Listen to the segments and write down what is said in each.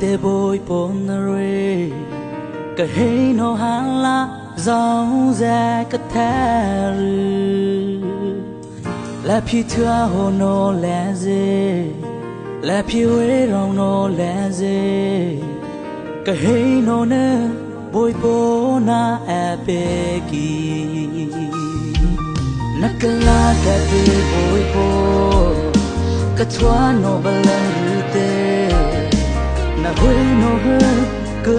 te boy ponre ka hey no hala zong za ka tharu la phi thua ho no la ze la phi we rong no la ze ka hey no na boy pona apeki nakala ka te boy po ka thua no balante na hui no he ka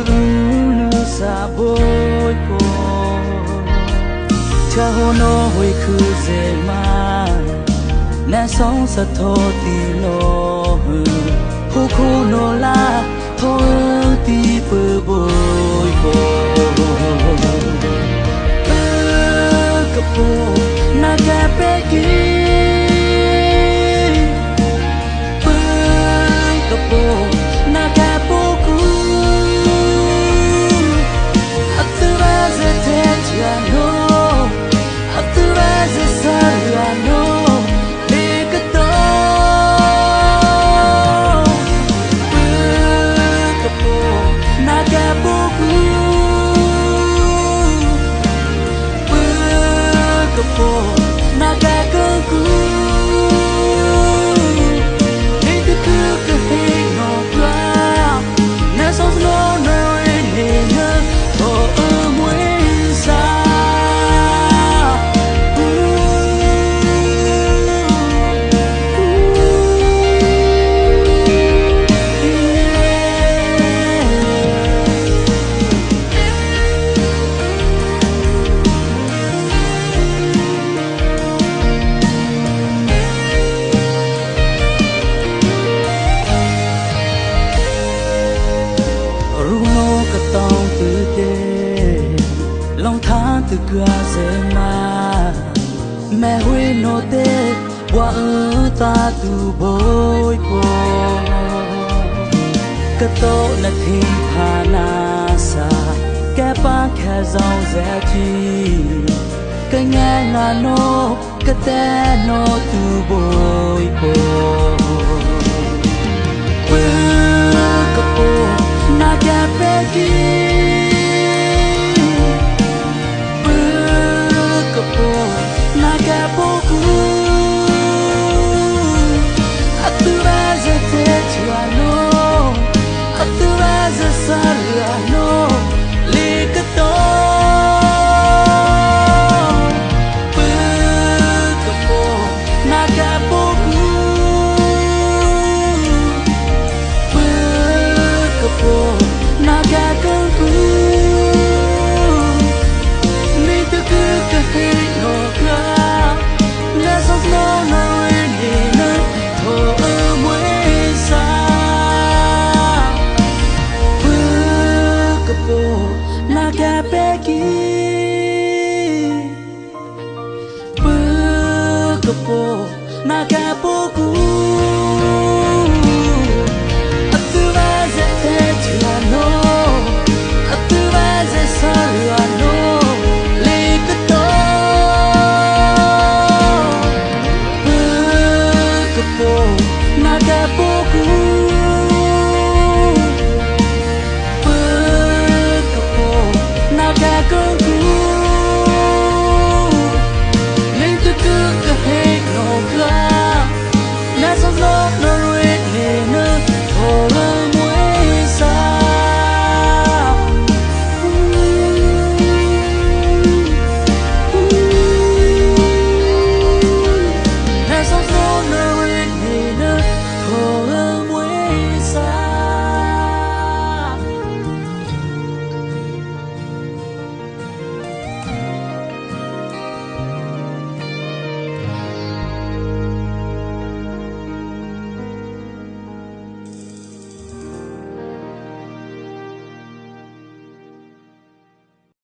nu sa boy po cha ho no hui khu ze ma na song sa tho ti no hu khu no la tho ti pu boy po ka po na ka pe ki từ qua giờ mà mẹ huy nô tê qua ta tu bôi po cái tô là thiên hà na sa cái ba khe dòng dễ chi cái nghe là nô cái té nô tu bôi po cái po na cái bé kia Bơ